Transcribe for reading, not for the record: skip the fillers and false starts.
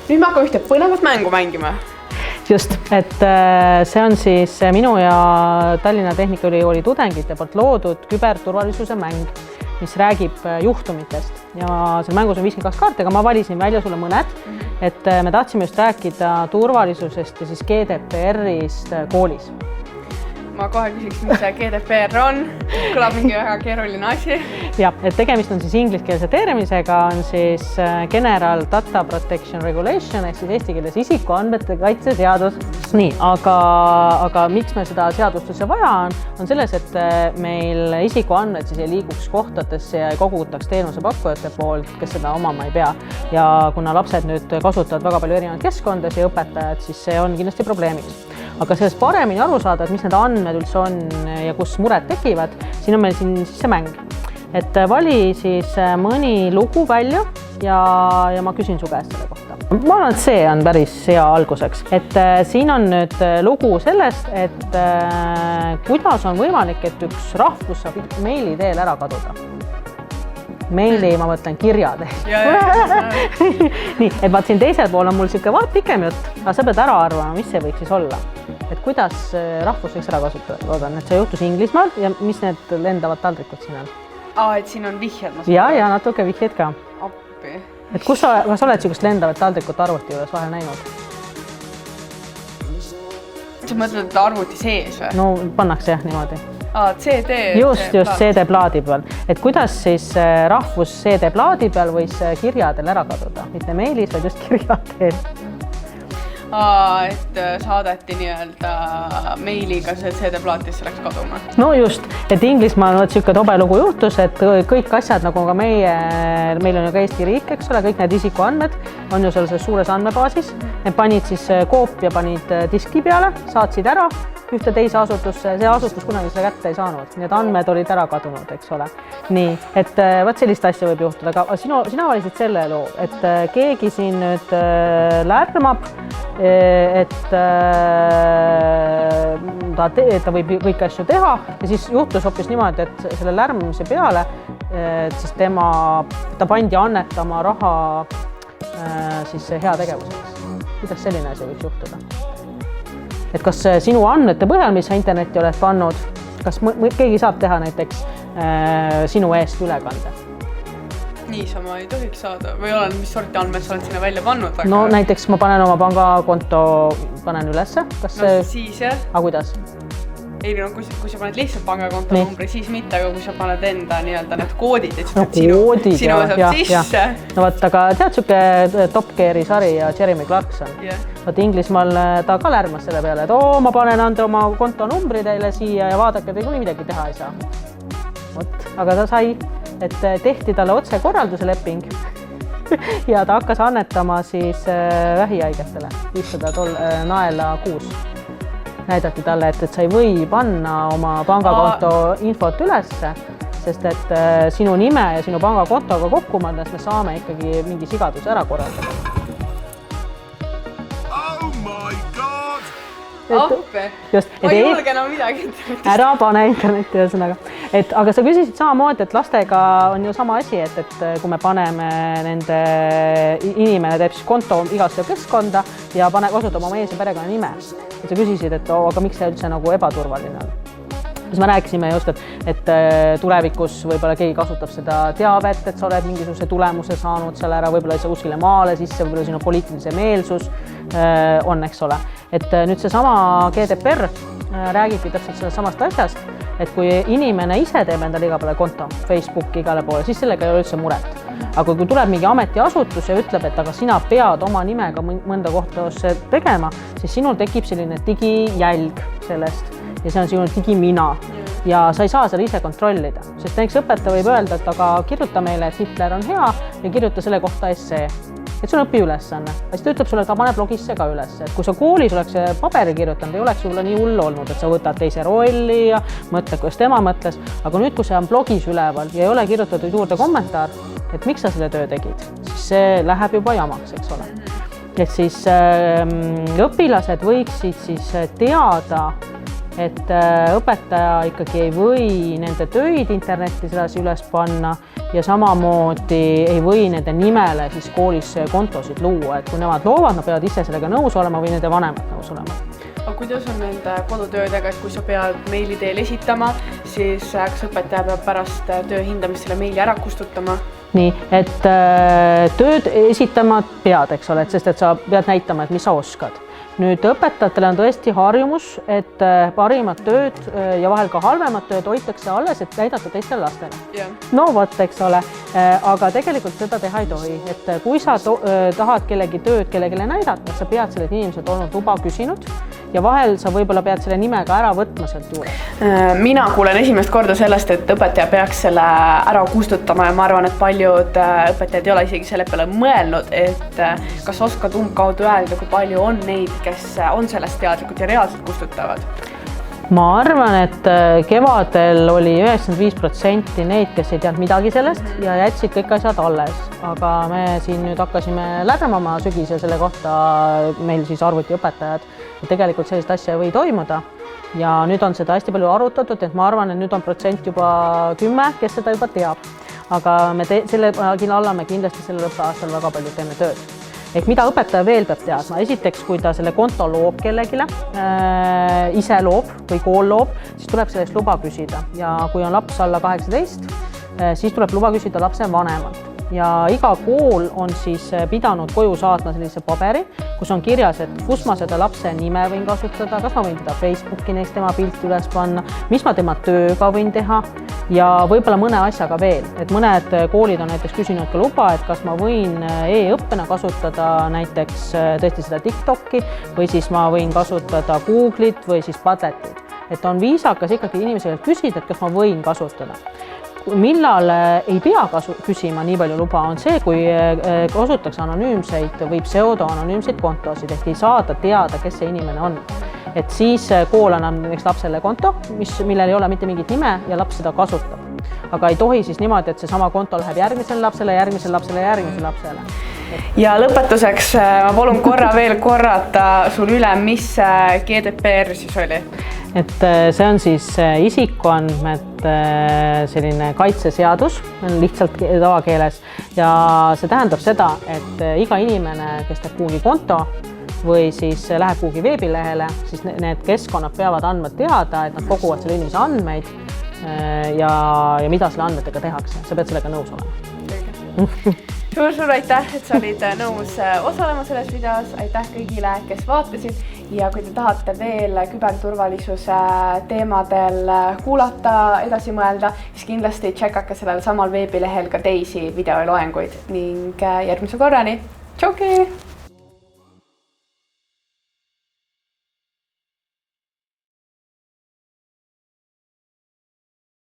Nüüd me hakkame ühte põnevat mängu mängima. Just, et see on siis minu ja Tallinna Tehnikaülikooli tudengite poolt loodud küberturvalisuse mäng, mis räägib juhtumitest. Ja seal mängus on 52 kaarti, aga ma valisin välja sulle mõned, et me tahtsime just rääkida turvalisusest ja siis GDPR-ist koolis. Ma kohe küsiks, mis see GDPR on. Kõlab mingi väga keeruline asi. Ja, et tegemist on siis ingliskeelse termisega, on siis General Data Protection Regulation, ehk siis eesti keeles isikuandmete kaitse seadus. Nii, aga miks me seda seadustuse vaja on selles, et meil isikuandmed siis ei liiguks kohtadesse ja ei kogutaks teenusepakkujate poolt, kes seda omama ei pea. Ja kuna lapsed nüüd kasutavad väga palju erinevaid keskkondas ja õpetajad, siis see on kindlasti probleemiks. Aga sellest paremini aru saada, et mis need andmed üldse on ja kus mured tekivad, siin on meil siis see mäng. Et vali siis mõni lugu välja ja ma küsin su käest selle kohta. Ma arvan, et see on päris hea alguseks. Et siin on nüüd lugu sellest, et kuidas on võimalik, et üks rahvus saab meili teel ära kaduda. Meili, ma mõtlen kirjad. Nii, et vaat siin teisel pool on mul siuke pikem jutt, aga sa pead ära arvama, mis see võiks siis olla. Et kuidas rahvus võiks ära kasutada. Loodan, et see juhtus Inglismaal ja mis need lendavad taldrikud siin on? Et siin on vihjed. Ja natuke vihjed ka. Appi. Et kas oled siukest lendavat taldrikut arvuti juures vahel näinud? Sa mõtled, et arvuti sees või? No pannakse jah niimoodi. CD. Just CD-plaadi peal. Et kuidas siis rahvus CD-plaadi peal võis kirjadel ära kaduda? Mitte meilis, vaid just kirjadel. Et saadeti nii-öelda meiliga see CD-plaatisse läks kaduma. No just, et Inglismaal on siuke tobe lugu juhtus, et kõik asjad, nagu ka meil on ju ka Eesti riik, eks ole, kõik need isikuandmed on ju selles suures andmebaasis. Need panid siis koopia, panid diski peale, saatsid ära ühte teise asutusse, see asutus kunagi seda kätte ei saanud. Need andmed olid ära kadunud, eks ole. Nii, et võt sellist asja võib juhtuda, aga sina valisid selle loo, et keegi siin nüüd lärmab, et ta võib kõiki asju teha ja siis juhtus hoopis niimoodi, et selle lärmamise peale siis ta pandi annetama raha siis hea tegevuseks. Kuidas selline asi võiks juhtuda? Et kas sinu andmete põhjal, mis sa internetti oled pannud, kas keegi saab teha näiteks sinu eest ülekande? Niisama ei tohiks saada või olen, mis sorti andmed sa oled sinna välja pannud? Aga... No näiteks ma panen oma pangakonto ülesse. Siis jah. Aga kuidas? Ei, no kui sa paned lihtsalt pangakonto numbri, siis mitte, aga kui sa paned enda nii-öelda need koodid, et sinu saab sisse. No vaat, aga tead siuke Top Geari sari ja Jeremy Clarkson? Vaat Inglismaal ta ka lärmas selle peale, et ma panen anda oma konto numbri teile siia ja vaadake, te kuni midagi teha ei saa. Aga ta sai, et tehti talle otse korralduse leping ja ta hakkas annetama siis vähihaigetele 500 naela kuus. Näidati talle, et sa ei või panna oma pangakonto infot ülesse, sest et sinu nime ja sinu pangakontoga kokku mõeldes me saame ikkagi mingi sigaduse ära korraldada. Oh my god! Appe! Ma ei julge enam midagi internetis. Ära pane internetti ühesõnaga. Aga sa küsisid samamoodi, et lastega on ju sama asi, et kui me paneme nende inimene teeb siis konto igasse keskkonda ja kasutame oma ees ja perekonna nime. Sa küsisid, et aga miks see üldse nagu ebaturvaline on? Siis me rääkisime just, et tulevikus võib-olla keegi kasutab seda teavet, et sa oled mingisuguse tulemuse saanud seal ära, võib-olla ei saa kuskile maale sisse, võib-olla sinu poliitilise meelsus on, eks ole. Et nüüd see sama GDPR räägibki täpselt sellest samast asjast, et kui inimene ise teeb endale igale poole konto, Facebook igale poole, siis sellega ei ole üldse muret. Aga kui tuleb mingi ametiasutus ja ütleb, et aga sina pead oma nimega mõnda kohtasse tegema, siis sinul tekib selline digijälg sellest ja see on sinu digimina ja sa ei saa selle ise kontrollida, sest näiteks õpetaja võib öelda, et aga kirjuta meile, et Hitler on hea ja kirjuta selle kohta essee. Et sul on õpiülesanne. Siis ta ütleb sulle, et ta paneb blogisse ka üles. Et kui sa koolis oleks paberi kirjutanud, ei oleks sulle nii hull olnud, et sa võtad teise rolli ja mõtled, kuidas tema mõtles. Aga nüüd, kui see on blogis üleval ja ei ole kirjutatud juurde kommentaar, et miks sa selle töö tegid, siis see läheb juba jamaks, eks ole. Et siis õpilased võiksid siis teada, et õpetaja ikkagi ei või nende töid internetis edasi üles panna ja samamoodi ei või nende nimele siis koolis kontosid luua, et kui nemad loovad, nad peavad ise sellega nõus olema või nende vanemad nõus olema. Aga kuidas on nende kodutöödega, et kui sa pead meili teel esitama, siis kas õpetaja peab pärast töö hindamist selle meili ära kustutama? Nii, et tööd esitama pead, eks ole, sest et sa pead näitama, et mis sa oskad. Nüüd õpetajatele on tõesti harjumus, et parimad tööd ja vahel ka halvemad tööd hoitakse alles, et näidata teistele lastele. Yeah. No vot, eks ole, aga tegelikult seda teha ei tohi, et kui sa tahad kellegi tööd kellegile näidata, sa pead sellelt inimeselt olnud luba küsinud ja vahel sa võib-olla pead selle nimega ära võtma sealt juurde. Mina kuulen esimest korda sellest, et õpetaja peaks selle ära kustutama ja ma arvan, et paljud õpetajad ei ole isegi selle peale mõelnud, et kas oskad umbkaudu öelda, kui palju on neid, kes on sellest teadlikud ja reaalselt kustutavad? Ma arvan, et kevadel oli 95% neid, kes ei teadnud midagi sellest ja jätsid kõik asjad alles. Aga me siin nüüd hakkasime läbima oma sügise selle kohta, meil siis arvutiõpetajad, et tegelikult sellist asja ei või toimuda. Ja nüüd on seda hästi palju arutatud, et ma arvan, et nüüd on protsent juba 10, kes seda juba teab. Aga me selle alla me kindlasti sellel õppeaastal väga palju teeme tööd. Ehk mida õpetaja veel peab teadma? Esiteks, kui ta selle konto loob kellegile, ise loob või kool loob, siis tuleb sellest luba küsida. Ja kui on laps alla 18, siis tuleb luba küsida lapse vanemalt. Ja iga kool on siis pidanud koju saatma sellise paberi, kus on kirjas, et kus ma seda lapse nime võin kasutada, kas ma võin teda Facebooki neist tema pilti üles panna, mis ma tema tööga võin teha ja võib-olla mõne asjaga veel. Et mõned koolid on näiteks küsinud ka luba, et kas ma võin e-õppena kasutada näiteks tõesti seda TikToki või siis ma võin kasutada Google'it või siis Padletit. Et on viisakas ikkagi inimesele küsida, et kas ma võin kasutada. Millal ei pea küsima nii palju luba on see, kui kasutatakse anonüümseid või pseudoanonüümseid kontosid, ehk ei saada teada, kes see inimene on. Et siis kool annab lapsele konto, millel ei ole mitte mingit nime ja laps seda kasutab. Aga ei tohi siis niimoodi, et see sama konto läheb järgmisele lapsele. Ja lõpetuseks ma palun korra veel korrata sul üle, mis GDPR siis oli? Et see on siis isikuandmete selline kaitseseadus, lihtsalt tavakeeles ja see tähendab seda, et iga inimene, kes teeb kuhugi konto või siis läheb kuhugi veebilehele, siis need keskkonnad peavad andma teada, et nad koguvad selle inimese andmeid ja mida selle andmetega tehakse. Sa pead sellega nõus olema. Suur aitäh, et sa olid nõus osalema selles videos. Aitäh kõigile, kes vaatasid. Ja kui te tahate veel küberturvalisuse teemadel kuulata, edasi mõelda, siis kindlasti tšekkake sellel samal veebilehel ka teisi videoloenguid ning järgmise korrani. Tšauki!